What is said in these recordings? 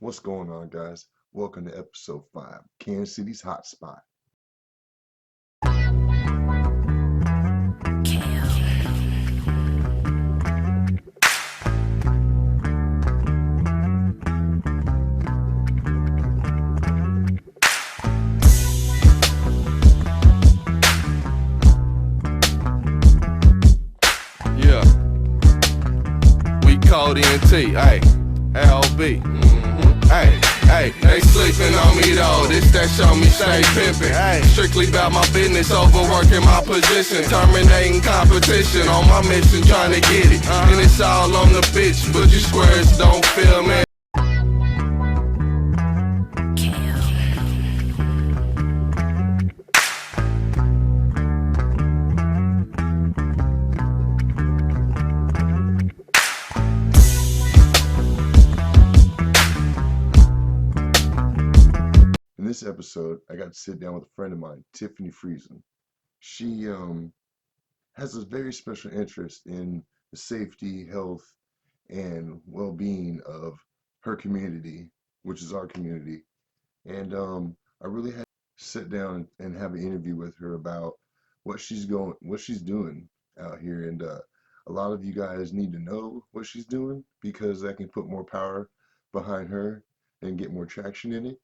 What's going on, guys? Welcome to episode 5, Kansas City's Hotspot. Yeah, we called NT, hey, LB. Hey, they sleeping on me though. This that show me stay pimpin'. Hey, strictly about my business, overworking my position, terminating competition on my mission, trying to get it. And it's all on the bitch, but you squares don't feel me. In this episode, I got to sit down with a friend of mine, Tiffane Friesen. She has a very special interest in the safety, health, and well-being of her community, which is our community. And I really had to sit down and have an interview with her about what she's doing out here. And a lot of you guys need to know what she's doing because that can put more power behind her and get more traction in it,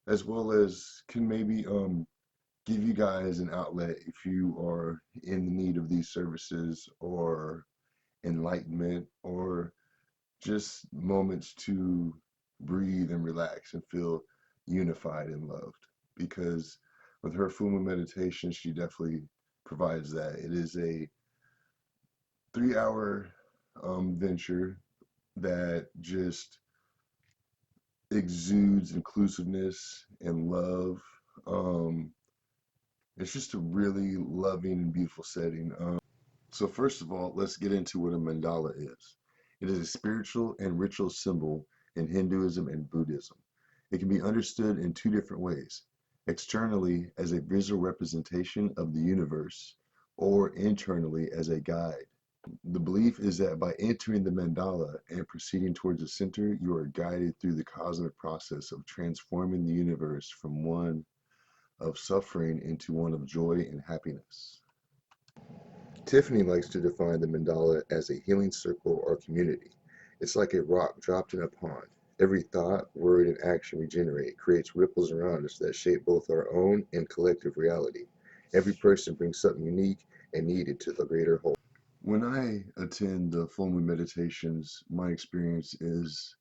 as well as can maybe give you guys an outlet if you are in the need of these services or enlightenment or just moments to breathe and relax and feel unified and loved. Because with her full moon meditation, she definitely provides that. It is a 3 hour venture that just exudes inclusiveness and love. Um, it's just a really loving and beautiful setting. So first of all, let's get into what a mandala is. It is a spiritual and ritual symbol in Hinduism and Buddhism. It can be understood in two different ways: externally as a visual representation of the universe, or internally as a guide. The belief is that by entering the mandala and proceeding towards the center, you are guided through the cosmic process of transforming the universe from one of suffering into one of joy and happiness. Tiffany likes to define the mandala as a healing circle or community. It's like a rock dropped in a pond. Every thought, word, and action we generate creates ripples around us that shape both our own and collective reality. Every person brings something unique and needed to the greater whole. When I attend the full moon meditations, my experience is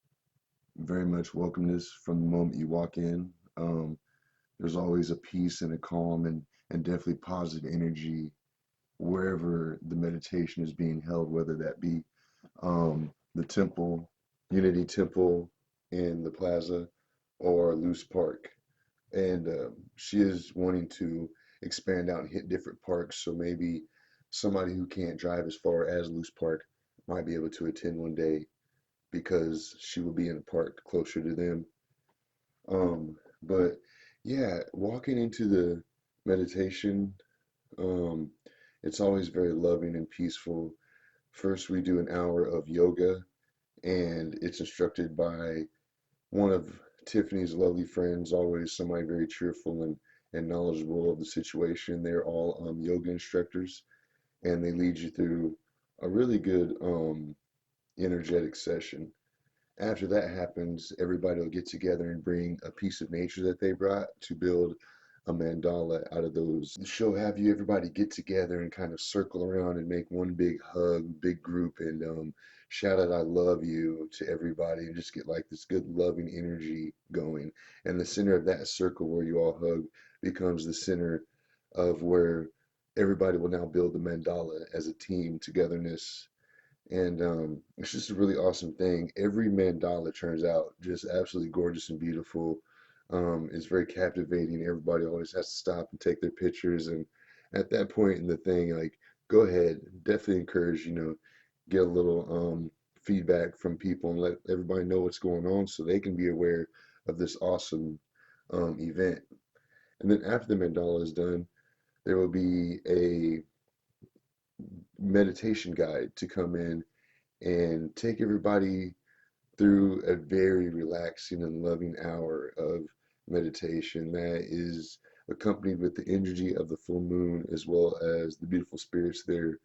very much welcomeness from the moment you walk in. There's always a peace and a calm and definitely positive energy wherever the meditation is being held, whether that be the temple, Unity Temple in the plaza, or Loose Park. And she is wanting to expand out and hit different parks. So maybe somebody who can't drive as far as Loose Park might be able to attend one day because she will be in a park closer to them. But yeah, walking into the meditation, um, it's always very loving and peaceful. First, we do an hour of yoga, and it's instructed by one of Tiffany's lovely friends, always somebody very cheerful and knowledgeable of the situation. They're all yoga instructors, and they lead you through a really good energetic session. After that happens, everybody will get together and bring a piece of nature that they brought to build a mandala out of those. She'll have you everybody get together and kind of circle around and make one big hug, big group, and shout out "I love you" to everybody, and just get like this good loving energy going. And the center of that circle where you all hug becomes the center of where everybody will now build the mandala as a team togetherness. And it's just a really awesome thing. Every mandala turns out just absolutely gorgeous and beautiful. It's very captivating. Everybody always has to stop and take their pictures. And at that point in the thing, like, go ahead, definitely encourage, get a little feedback from people and let everybody know what's going on so they can be aware of this awesome event. And then after the mandala is done, there will be a meditation guide to come in and take everybody through a very relaxing and loving hour of meditation that is accompanied with the energy of the full moon as well as the beautiful spirits that are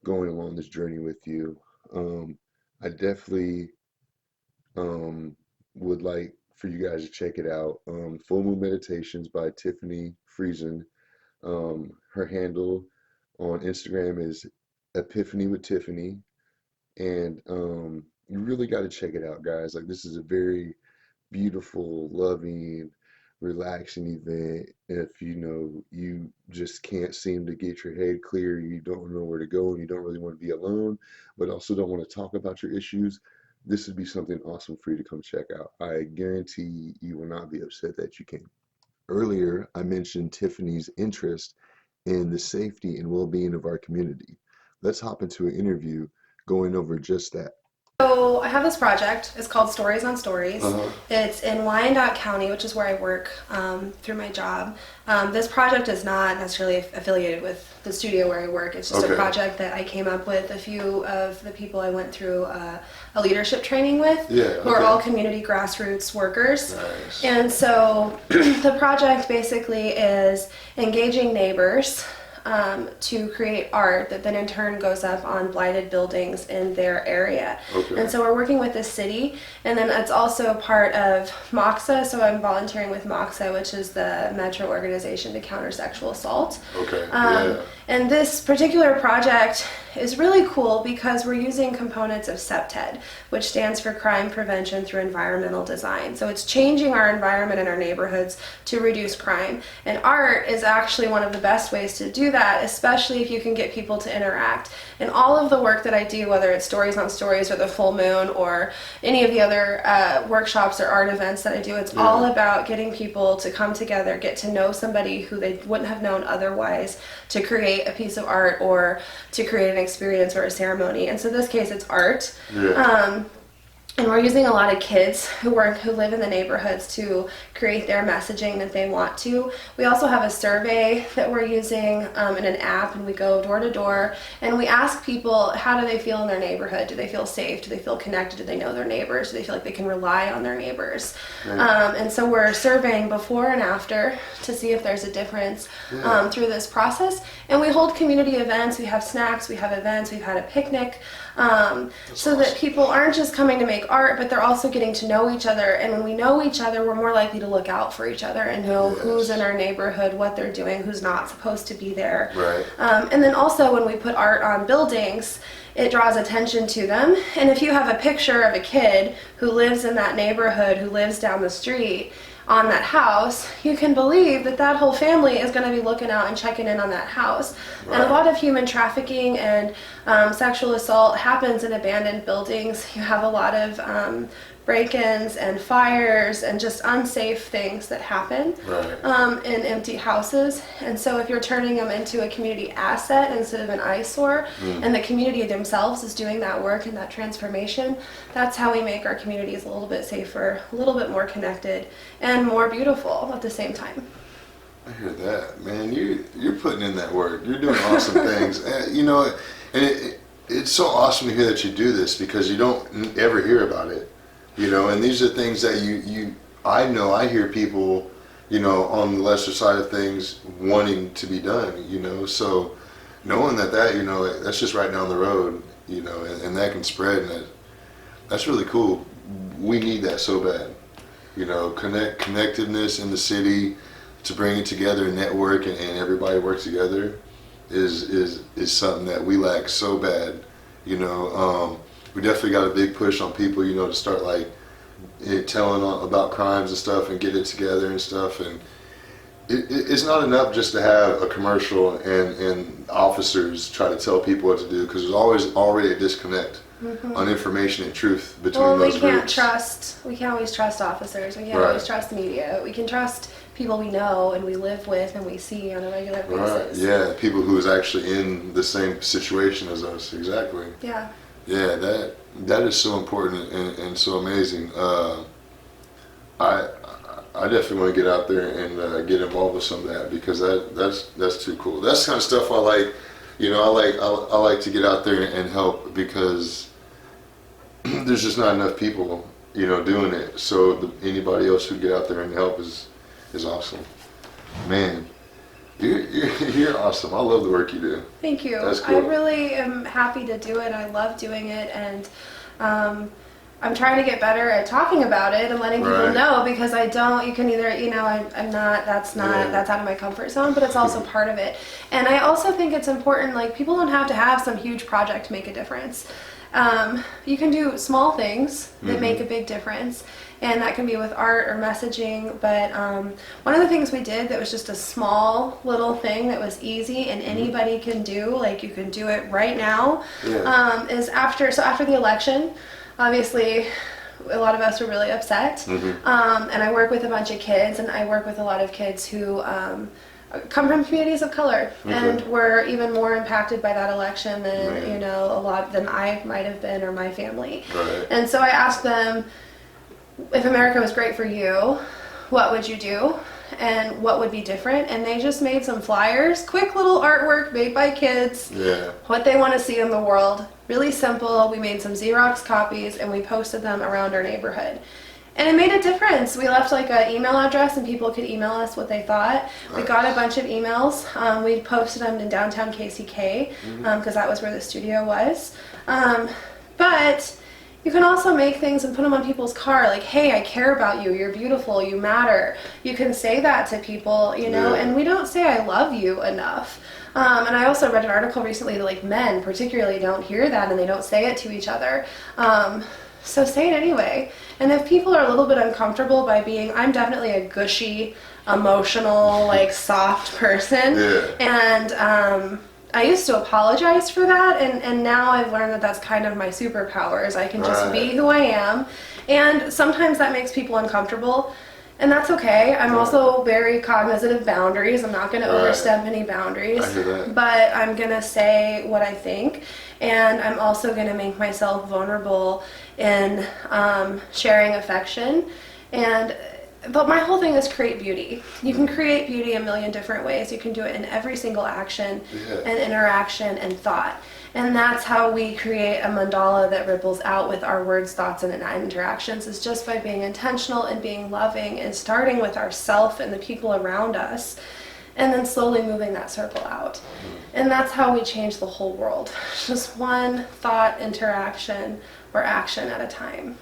going along this journey with you. I definitely um, would like for you guys to check it out. Full Moon Meditations by Tiffane Friesen. Her handle on Instagram is Epiphany with Tiffany, and you really got to check it out, guys. Like, this is a very beautiful, loving, relaxing event. If you know you just can't seem to get your head clear, you don't know where to go, and you don't really want to be alone, but also don't want to talk about your issues, this would be something awesome for you to come check out. I guarantee you will not be upset that you came. Earlier, I mentioned Tiffany's interest in the safety and well-being of our community. Let's hop into an interview going over just that. So I have this project. It's called Stories on Stories. It's in Wyandotte County, which is where I work through my job. This project is not necessarily affiliated with the studio where I work. It's just a project that I came up with. A few of the people I went through a leadership training with, who are all community grassroots workers. Nice. And so the project basically is engaging neighbors to create art that then in turn goes up on blighted buildings in their area. And so we're working with the city, and then it's also part of MOXA, so I'm volunteering with MOXA, which is the Metro Organization to Counter Sexual Assault. And this particular project is really cool because we're using components of CPTED, which stands for Crime Prevention Through Environmental Design. So it's changing our environment in our neighborhoods to reduce crime. And art is actually one of the best ways to do that, especially if you can get people to interact. And all of the work that I do, whether it's Stories on Stories or the Full Moon or any of the other workshops or art events that I do, it's all about getting people to come together, get to know somebody who they wouldn't have known otherwise, to create a piece of art or to create an experience or a ceremony. And so in this case, it's art. And we're using a lot of kids who live in the neighborhoods to create their messaging that they want to. We also have a survey that we're using in an app, and we go door to door and we ask people, how do they feel in their neighborhood? Do they feel safe? Do they feel connected? Do they know their neighbors? Do they feel like they can rely on their neighbors? And so we're surveying before and after to see if there's a difference through this process. And we hold community events. We have snacks, we have events, we've had a picnic. So that people aren't just coming to make art, but they're also getting to know each other. And when we know each other, we're more likely to look out for each other and know who's in our neighborhood, what they're doing, who's not supposed to be there. And then also when we put art on buildings, it draws attention to them. And if you have a picture of a kid who lives in that neighborhood, who lives down the street, on that house, you can believe that that whole family is going to be looking out and checking in on that house. And a lot of human trafficking and sexual assault happens in abandoned buildings. You have a lot of break-ins and fires and just unsafe things that happen in empty houses. And so if you're turning them into a community asset instead of an eyesore, and the community themselves is doing that work and that transformation, that's how we make our communities a little bit safer, a little bit more connected, and more beautiful at the same time. I hear that, man. You're putting in that work. You're doing awesome things. And, you know, and it's so awesome to hear that you do this, because you don't ever hear about it. You know, and these are things that I hear people, you know, on the lesser side of things wanting to be done, you know. So knowing that, you know, that's just right down the road, you know, and that can spread, and that's really cool. We need that so bad, you know, connectedness in the city to bring it together and network and everybody work together is something that we lack so bad, you know. We definitely got a big push on people, you know, to start like telling about crimes and stuff and get it together and stuff. And it's not enough just to have a commercial and officers try to tell people what to do, because there's already a disconnect on information and truth between those groups. We can't always trust officers. We can't always trust media. We can trust people we know and we live with and we see on a regular basis. Yeah, people who is actually in the same situation as us. Exactly. Yeah, that is so important and so amazing. I definitely want to get out there and get involved with some of that, because that's too cool. That's the kind of stuff I like. You know, I like to get out there and help, because there's just not enough people doing it. So anybody else who get out there and help is awesome. Man, you're awesome. I love the work you do. Thank you. That's cool. I really am happy to do it. I love doing it, and I'm trying to get better at talking about it and letting people know, because I don't, you can either, I'm not, that's out of my comfort zone, but it's also part of it. And I also think it's important, like, people don't have to have some huge project to make a difference. You can do small things that make a big difference, and that can be with art or messaging. But one of the things we did that was just a small little thing that was easy and anybody can do, like, you can do it right now, is after the election, obviously a lot of us were really upset, and I work with a bunch of kids, and I work with a lot of kids who come from communities of color, and were even more impacted by that election than a lot than I might have been, or my family. And so I asked them, if America was great for you, what would you do and what would be different? And they just made some flyers, quick little artwork made by kids, what they want to see in the world. Really simple. We made some Xerox copies and we posted them around our neighborhood. And it made a difference. We left like an email address and people could email us what they thought. We got a bunch of emails. We posted them in downtown KCK because that was where the studio was. But you can also make things and put them on people's car, like, hey, I care about you, you're beautiful, you matter. You can say that to people, and we don't say I love you enough. And I also read an article recently that, like, men particularly don't hear that and they don't say it to each other. So say it anyway. And if people are a little bit uncomfortable by being, I'm definitely a gushy, emotional, like, soft person. And I used to apologize for that, and now I've learned that that's kind of my superpower, is I can just be who I am. And sometimes that makes people uncomfortable, and that's okay. I'm also very cognizant of boundaries. I'm not going to overstep any boundaries, but I'm going to say what I think, and I'm also going to make myself vulnerable in sharing affection. But my whole thing is create beauty. You can create beauty a million different ways. You can do it in every single action and interaction and thought. And that's how we create a mandala that ripples out with our words, thoughts, and interactions, is just by being intentional and being loving and starting with ourself and the people around us, and then slowly moving that circle out. And that's how we change the whole world. Just one thought, interaction, or action at a time.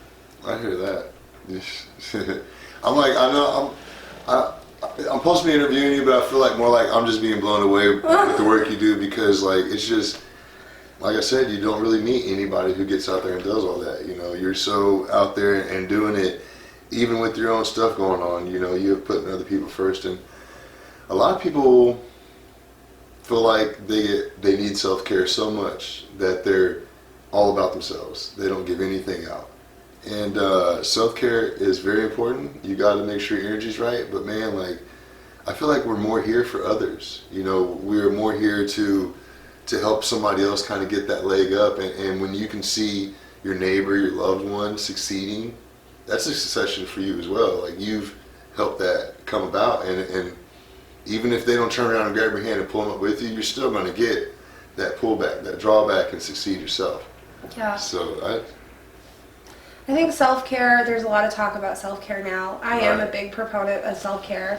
I hear that. I'm like, I know I'm supposed to be interviewing you, but I feel like more like I'm just being blown away with the work you do, because, like, it's just, like I said, you don't really meet anybody who gets out there and does all that. You're so out there and doing it, even with your own stuff going on. You're putting other people first, and a lot of people feel like they need self-care so much that they're all about themselves. They don't give anything out. And self-care is very important. You got to make sure your energy's right. But man, like, I feel like we're more here for others. We're more here to help somebody else kind of get that leg up. And when you can see your neighbor, your loved one succeeding, that's a succession for you as well. Like, you've helped that come about. And even if they don't turn around and grab your hand and pull them up with you, you're still going to get that pullback, that drawback, and succeed yourself. Yeah. So I think self-care, there's a lot of talk about self-care now. I am a big proponent of self-care.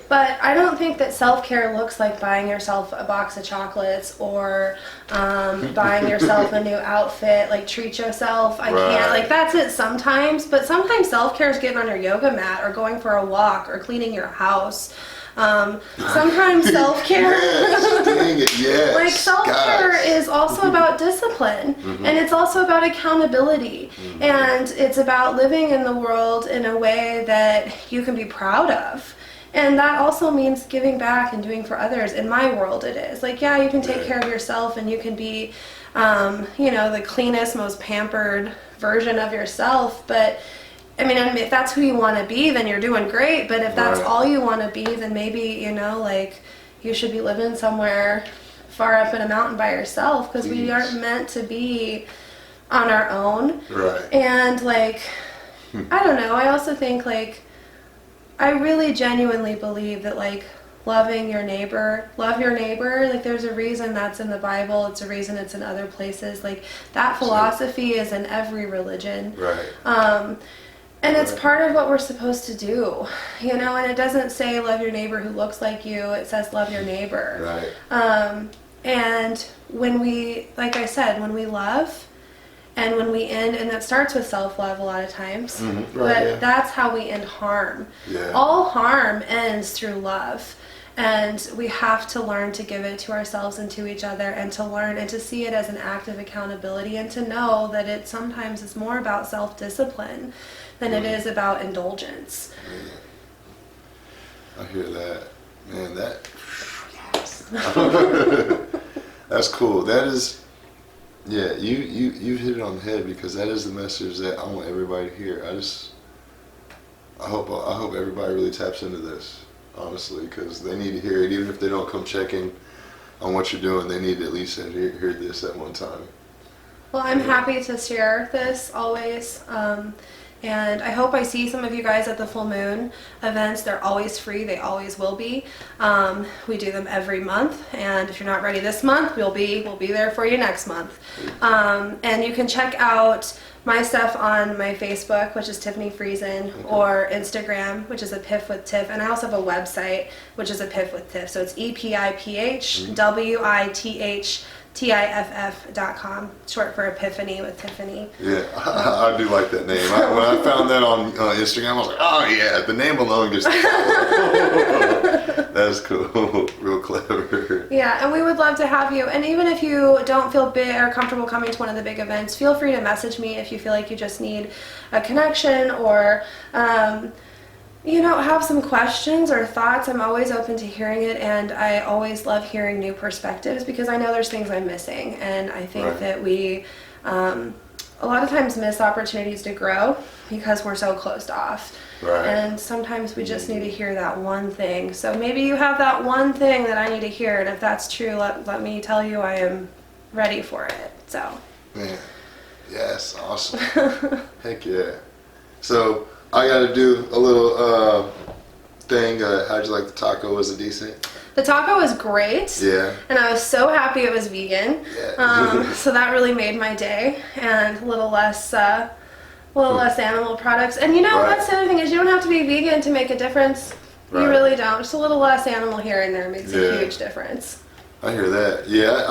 But I don't think that self-care looks like buying yourself a box of chocolates or buying yourself a new outfit. Like, treat yourself. I can't. Like, that's it sometimes. But sometimes self-care is getting on your yoga mat or going for a walk or cleaning your house. Sometimes self-care, like, self-care is also about discipline, and it's also about accountability, and it's about living in the world in a way that you can be proud of. And that also means giving back and doing for others. In my world, it is. Like, yeah, you can take care of yourself and you can be, the cleanest, most pampered version of yourself, but I mean, if that's who you want to be, then you're doing great. But if that's all you want to be, then maybe, like, you should be living somewhere far up in a mountain by yourself, because we aren't meant to be on our own. And, like, I don't know. I also think, like, I really genuinely believe that, like, love your neighbor. Like, there's a reason that's in the Bible. It's a reason it's in other places. Like, that philosophy is in every religion. And it's part of what we're supposed to do, you know, and it doesn't say love your neighbor who looks like you, it says love your neighbor. Right. And when we, like I said, when we love and when we end, and that starts with self-love a lot of times, but that's how we end harm. Yeah. All harm ends through love. And we have to learn to give it to ourselves and to each other, and to learn and to see it as an act of accountability, and to know that it sometimes is more about self-discipline than it is about indulgence. I hear that. Man, that's cool. That is, yeah, you hit it on the head, because that is the message that I want everybody to hear. I hope everybody really taps into this. Honestly, because they need to hear it. Even if they don't come checking on what you're doing, they need to at least hear this at one time. Well, I'm happy to share this always. And I hope I see some of you guys at the full moon events. They're always free. They always will be. We do them every month. And if you're not ready this month, we'll be there for you next month. And you can check out my stuff on my Facebook, which is Tiffane Friesen, or Instagram, which is a Piff with Tiff, and I also have a website, which is a Piff with Tiff. So it's EPIPHWITHTIFF.com, short for Epiphany with Tiffany. Yeah, I do like that name. When I found that on Instagram, I was like, oh yeah, the name alone just. That's cool. Real clever. Yeah, and we would love to have you. And even if you don't feel big or comfortable coming to one of the big events, feel free to message me if you feel like you just need a connection, or you know, have some questions or thoughts. I'm always open to hearing it, and I always love hearing new perspectives, because I know there's things I'm missing, and I think that we a lot of times miss opportunities to grow because we're so closed off. Right. And sometimes we just need to hear that one thing. So maybe you have that one thing that I need to hear, and if that's true, let me tell you I am ready for it. So. Man, yes, awesome. Heck yeah. So I got to do a little thing. How'd you like the taco? Was it decent? The taco was great. Yeah. And I was so happy it was vegan. Yeah. So that really made my day, and a little less animal products. And you know, that's the other thing, is you don't have to be vegan to make a difference. Right. You really don't. Just a little less animal here and there makes a huge difference. I hear that. Yeah,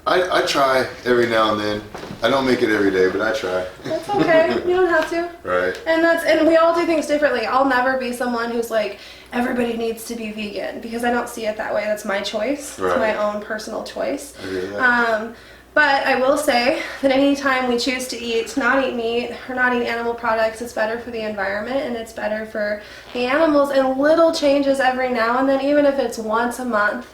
I try every now and then. I don't make it every day, but I try. That's okay. You don't have to. Right. And we all do things differently. I'll never be someone who's like, everybody needs to be vegan, because I don't see it that way. That's my choice. Right. It's my own personal choice. I hear that. But I will say that anytime we choose to not eat meat or not eat animal products, it's better for the environment, and it's better for the animals. And little changes every now and then, even if it's once a month,